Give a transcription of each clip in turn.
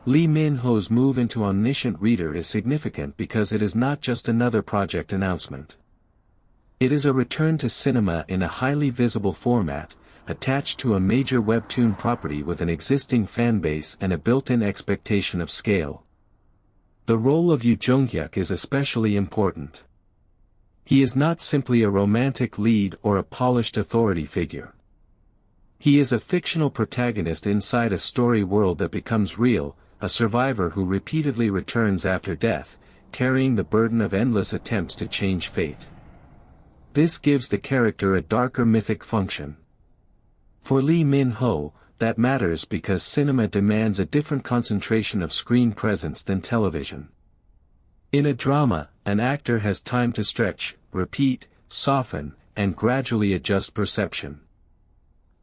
Lee Min-ho's move into omniscient reader is significant because it is not just another project announcement. It is a return to cinema in a highly visible format, attached to a major webtoon property with an existing fanbase and a built-in expectation of scale. The role of Yoo Jung-hyuk is especially important. He is not simply a romantic lead or a polished authority figure. He is a fictional protagonist inside a story world that becomes real, a survivor who repeatedly returns after death, carrying the burden of endless attempts to change fate. This gives the character a darker mythic function. For Lee Min-ho, that matters because cinema demands a different concentration of screen presence than television. In a drama, an actor has time to stretch, repeat, soften, and gradually adjust perception.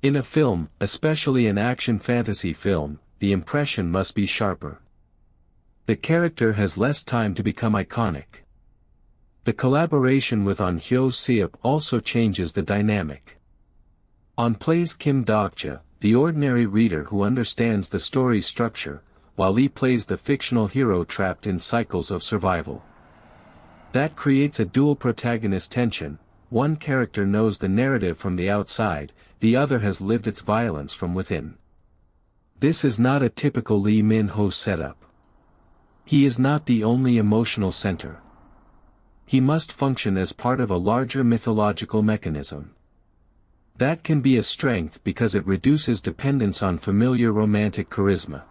In a film, especially an action fantasy film, the impression must be sharper. The character has less time to become iconic. The collaboration with Ahn Hyo-seop also changes the dynamic. Ahn plays Kim Dok-ja, the ordinary reader who understands the story's structure, while Lee plays the fictional hero trapped in cycles of survival. That creates a dual protagonist tension. One character knows the narrative from the outside, the other has lived its violence from within. This is not a typical Lee Min-ho setup. He is not the only emotional center. He must function as part of a larger mythological mechanism. That can be a strength because it reduces dependence on familiar romantic charisma.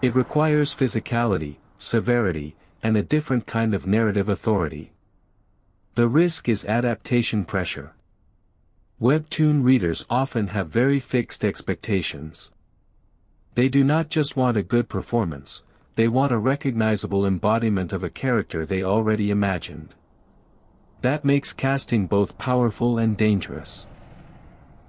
It requires physicality, severity, and a different kind of narrative authority. The risk is adaptation pressure. Webtoon readers often have very fixed expectations. They do not just want a good performance, they want a recognizable embodiment of a character they already imagined. That makes casting both powerful and dangerous.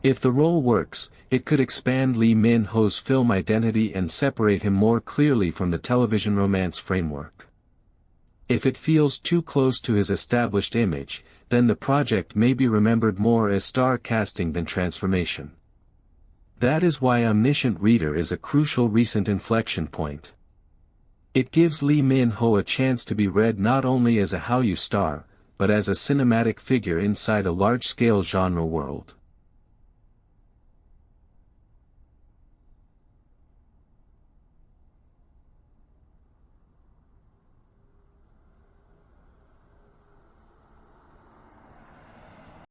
If the role works, it could expand Lee Min-ho's film identity and separate him more clearly from the television romance framework. If it feels too close to his established image, then the project may be remembered more as star casting than transformation. That is why Omniscient Reader is a crucial recent inflection point. It gives Lee Min-ho a chance to be read not only as a Hallyu star, but as a cinematic figure inside a large-scale genre world.